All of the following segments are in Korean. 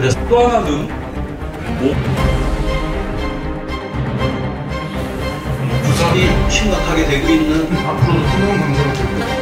그래서 또 하나는 부산이 심각하게 되고 있는 앞으로도 뜨거운 감사가 될 것입니다.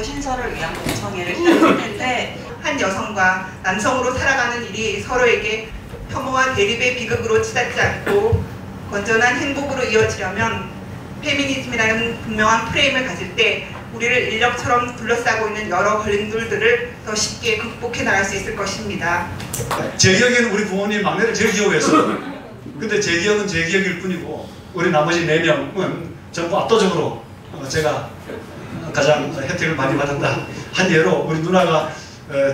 신설을 위한 공청회를 시작했는데 한 여성과 남성으로 살아가는 일이 서로에게 혐오와 대립의 비극으로 치닫지 않고 건전한 행복으로 이어지려면 페미니즘이라는 분명한 프레임을 가질 때 우리를 인력처럼 둘러싸고 있는 여러 걸림돌들을 더 쉽게 극복해 나갈 수 있을 것입니다. 제 기억에는 우리 부모님 막내를 제일 기억했어요. 근데 제 기억은 제 기억일 뿐이고 우리 나머지 4명은 전부 압도적으로 제가 가장 혜택을 많이 받았다. 한 예로 우리 누나가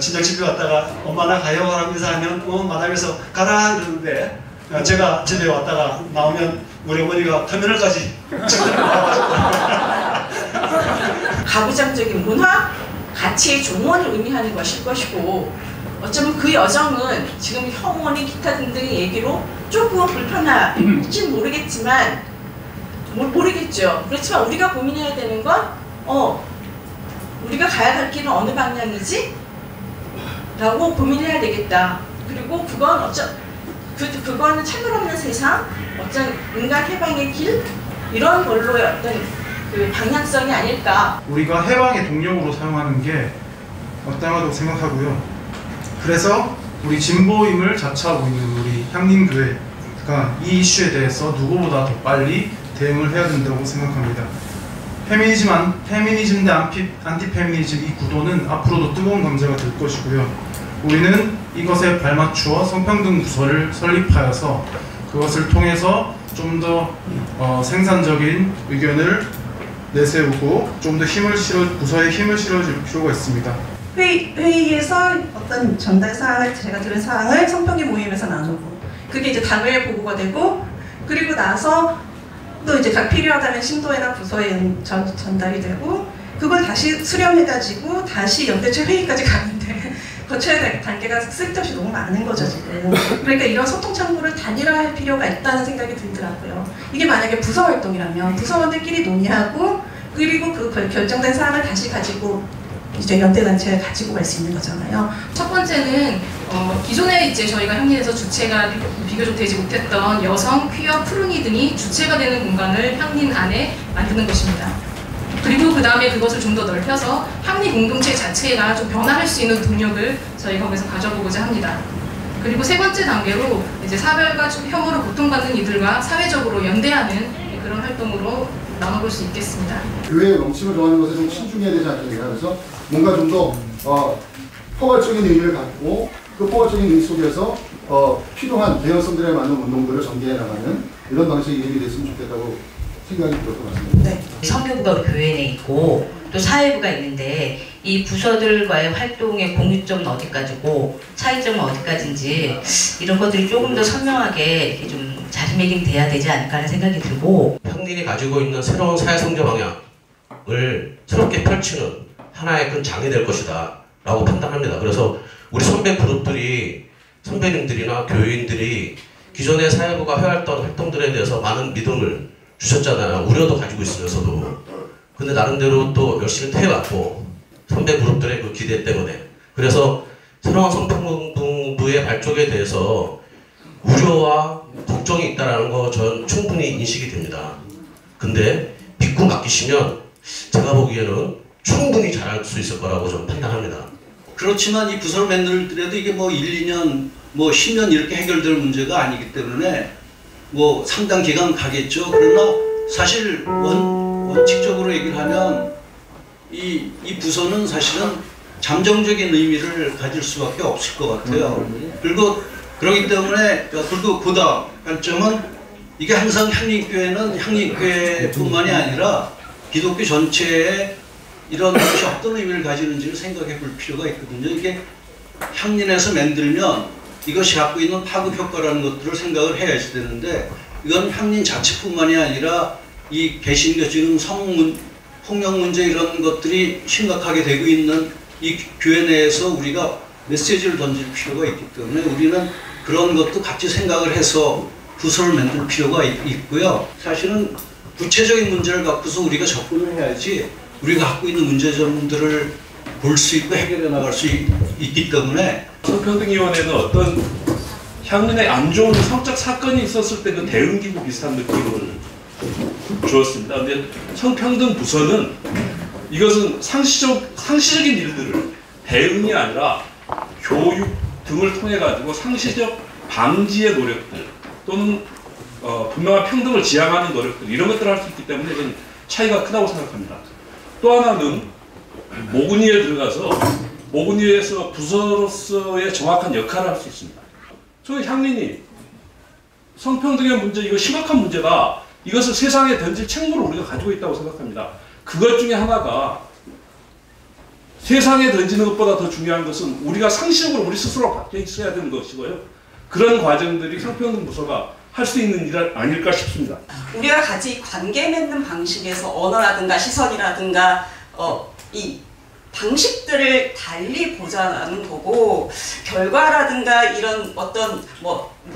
친정집에 왔다가 엄마 나 가요 라고 인사하면 마당에서 가라 이러는데 제가 집에 왔다가 나오면 우리 어머니가 터미널까지 가부장적인 문화, 가치의 종언을 의미하는 것일 것이고 어쩌면 그 여정은 지금 혐오니 기타 등등의 얘기로 조금 불편할지 모르겠지만 모르겠죠. 그렇지만 우리가 고민해야 되는 건 우리가 가야 할 길은 어느 방향이지? 라고 고민해야 되겠다. 그리고 그건 그거는 차별 없는 세상, 어떤 인간 해방의 길 이런 걸로의 어떤 그 방향성이 아닐까. 우리가 해방의 동력으로 사용하는 게 마땅하다고 생각하고요. 그래서 우리 진보임을 자처하고 있는 우리 향림교회가 이 이슈에 대해서 누구보다 더 빨리 대응을 해야 된다고 생각합니다. 페미니즘 대 안티페미니즘 이 구도는 앞으로도 뜨거운 감자가 될 것이고요. 우리는 이것에 발맞추어 성평등 부서를 설립하여서 그것을 통해서 좀 더 생산적인 의견을 내세우고 좀 더 부서에 힘을 실어줄 필요가 있습니다. 회의에서 어떤 전달 사항을 제가 들은 사항을 성평기 모임에서 나누고 그게 이제 당회 보고가 되고 그리고 나서 또 이제 각 필요하다면 신도회나 부서에 전달이 되고 그걸 다시 수렴해가지고 다시 연대체 회의까지 가는데 거쳐야 될 단계가 쓸데없이 너무 많은 거죠 지금. 그러니까 이런 소통 창구를 단일화할 필요가 있다는 생각이 들더라고요. 이게 만약에 부서 활동이라면 부서원들끼리 논의하고 그리고 그 결정된 사항을 다시 가지고 이제 연대단체에 가지고 갈 수 있는 거잖아요. 첫 번째는 기존에 이제 저희가 향리에서 주체가 비교적 되지 못했던 여성, 퀴어, 푸른이 등이 주체가 되는 공간을 향린 안에 만드는 것입니다. 그리고 그 다음에 그것을 좀 더 넓혀서 향리 공동체 자체가 좀 변화할 수 있는 동력을 저희가 거기서 가져보고자 합니다. 그리고 세 번째 단계로 이제 사별과 혐오를 고통받는 이들과 사회적으로 연대하는 그런 활동으로 나눠볼 수 있겠습니다. 교회의 명칭을 정하는 것에 좀 신중해야 되지 않겠느냐. 그래서 뭔가 좀 더 포괄적인 의미를 갖고 그 포괄적인 의미 속에서 필요한 대여성들에 맞는 운동들을 전개해 나가는 이런 방식의 이름이 됐으면 좋겠다고 생각이 들었던 것 같습니다. 네. 선교부가 교회 내에 있고 또 사회부가 있는데 이 부서들과의 활동의 공유점은 어디까지고 차이점은 어디까지인지 이런 것들이 조금 더 선명하게 이렇게 좀 자리매김돼야 되지 않을까 하는 생각이 들고 향린이 가지고 있는 새로운 사회성장 방향을 새롭게 펼치는 하나의 큰 장이 될 것이다 라고 판단합니다. 그래서 우리 선배 그룹들이 선배님들이나 교회인들이 기존의 사회부가 해왔던 활동들에 대해서 많은 믿음을 주셨잖아요. 우려도 가지고 있으면서도. 근데 나름대로 또 열심히 해왔고 선배 그룹들의 그 기대 때문에 그래서 새로운 성평등부의 발족에 대해서 우려와 걱정이 있다는 거 전 충분히 인식이 됩니다. 근데 믿고 맡기시면 제가 보기에는 충분히 잘할 수 있을 거라고 저는 판단합니다. 그렇지만 이 부서를 만들더라도 이게 뭐 1, 2년, 뭐 10년 이렇게 해결될 문제가 아니기 때문에 뭐 상당 기간 가겠죠. 그러나 사실 원칙적으로 얘기를 하면 이 부서는 사실은 잠정적인 의미를 가질 수밖에 없을 것 같아요. 그리고 그렇기 때문에 그리고 그 다음 관점은 이게 항상 향림교회는 향림교회뿐만이 아니라 기독교 전체에 이런 것이 어떤 의미를 가지는지를 생각해 볼 필요가 있거든요. 이게 향린에서 만들면 이것이 갖고 있는 파급 효과라는 것들을 생각을 해야지 되는데 이건 향린 자체뿐만이 아니라 이 개신교 지금 폭력 문제 이런 것들이 심각하게 되고 있는 이 교회 내에서 우리가 메시지를 던질 필요가 있기 때문에 우리는 그런 것도 같이 생각을 해서 부서를 만들 필요가 있고요. 사실은 구체적인 문제를 갖고서 우리가 접근을 해야지 우리가 갖고 있는 문제점들을 볼 수 있고 해결해 나갈 수 있기 때문에 성평등위원회는 어떤 향린에 안 좋은 성적 사건이 있었을 때 그 대응기구 비슷한 느낌을 주었습니다. 근데 성평등 부서는 이것은 상시적인 일들을 대응이 아니라 교육 등을 통해 가지고 상시적 방지의 노력들 또는 분명한 평등을 지향하는 노력들 이런 것들을 할 수 있기 때문에 이건 차이가 크다고 생각합니다. 또 하나는 모근위에 들어가서 모근위에서 부서로서의 정확한 역할을 할 수 있습니다. 저는 향린이 성평등의 문제 이거 심각한 문제다. 이것을 세상에 던질 책무를 우리가 가지고 있다고 생각합니다. 그것 중에 하나가 세상에 던지는 것보다 더 중요한 것은 우리가 상식적으로 우리 스스로 바뀌어 있어야 되는 것이고요. 그런 과정들이 성평등 부서가 할 수 있는 일 아닐까 싶습니다. 우리가 같이 관계 맺는 방식에서 언어라든가 시선이라든가 이 방식들을 달리 보자는 거고 결과라든가 이런 어떤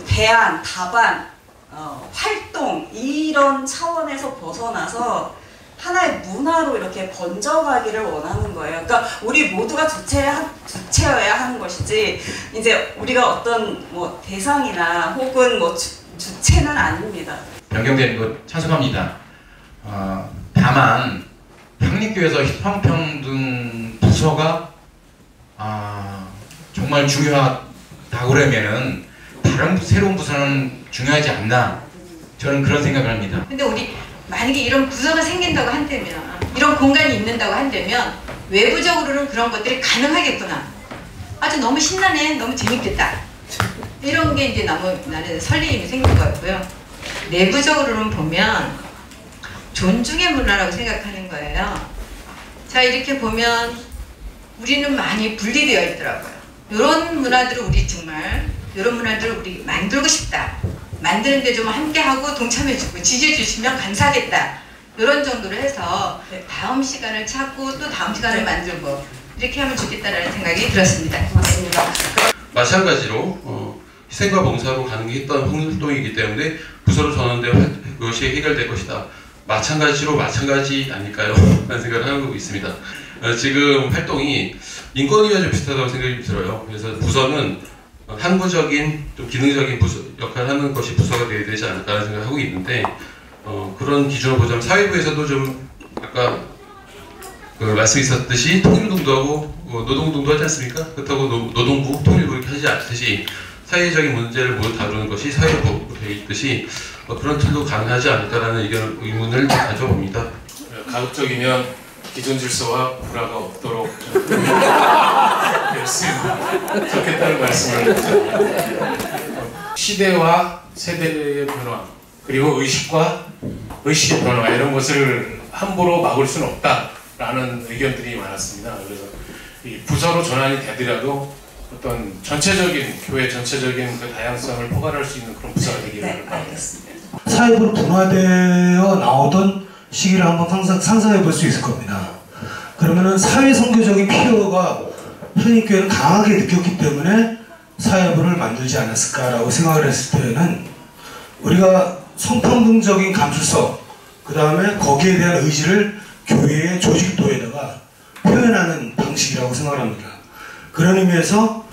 대안, 답안, 활동 이런 차원에서 벗어나서 하나의 문화로 이렇게 번져가기를 원하는 거예요. 그러니까 우리 모두가 주체여야 하는 것이지 이제 우리가 어떤 대상이나 혹은 주체는 아닙니다. 변경되는 것 찬성합니다. 다만 향림교회에서 성평등 부서가 정말 중요하다고 그러면은 다른 새로운 부서는 중요하지 않나 저는 그런 생각을 합니다. 근데 우리 만약에 이런 부서가 생긴다고 한다면 이런 공간이 있는다고 한다면 외부적으로는 그런 것들이 가능하겠구나. 아주 너무 신나네. 너무 재밌겠다. 이런 게 이제 나는 설레임이 생긴 거였고요. 내부적으로는 보면 존중의 문화라고 생각하는 거예요. 자 이렇게 보면 우리는 많이 분리되어 있더라고요. 이런 문화들을 우리 만들고 싶다. 만드는데 좀 함께하고 동참해주고 지지해주시면 감사하겠다. 이런 정도로 해서 다음 시간을 찾고 또 다음 시간을 만들고 이렇게 하면 좋겠다라는 생각이 들었습니다. 고맙습니다. 마찬가지로 희생과 봉사로 가능했던 활동이기 때문에 부서로 전환되면 그것이 해결될 것이다. 마찬가지 아닐까요? 라는 생각을 하고 있습니다. 지금 활동이 인권위와 좀 비슷하다고 생각이 들어요. 그래서 부서는 항구적인 좀 기능적인 역할을 하는 것이 부서가 되어야 되지 않을까라는 생각을 하고 있는데 그런 기준으로 보자면 사회부에서도 좀 아까 말씀 있었듯이 통일운동도 하고 노동운동도 하지 않습니까? 그렇다고 노동부, 통일부 이렇게 하지 않듯이 사회적인 문제를 모두 다루는 것이 사회부로 되어 있듯이 그런 틀도 가능하지 않을까라는 의문을 가져봅니다. 가급적이면 기존 질서와 불화가 없도록 됐으면 좋겠다는 말씀을 드립니다. 시대와 세대의 변화 그리고 의식의 변화 이런 것을 함부로 막을 수는 없다라는 의견들이 많았습니다. 그래서 이 부서로 전환이 되더라도 어떤 전체적인 교회 전체적인 그 다양성을 포괄할 수 있는 그런 부서가 되기를 바라겠습니다. 사회부로 분화되어 나오던 시기를 한번 상상해 볼 수 있을 겁니다. 그러면은 사회 선교적인 필요가 향림교회는 강하게 느꼈기 때문에 사회부를 만들지 않았을까라고 생각을 했을 때는 우리가 성평등적인 감수성 그 다음에 거기에 대한 의지를 교회의 조직도에다가 표현하는 방식이라고 생각을 합니다. 그런 의미에서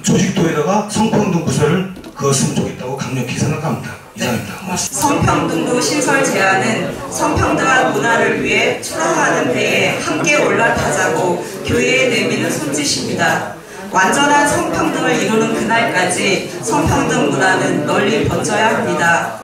조직도에다가 성평등 부서를 그었으면 좋겠다고 강력히 생각합니다. 이상입니다. 성평등부 신설 제안은 성평등한 문화를 위해 추락하는 배에 함께 올라타자고 교회에 내미는 손짓입니다. 완전한 성평등을 이루는 그날까지 성평등 문화는 널리 번져야 합니다.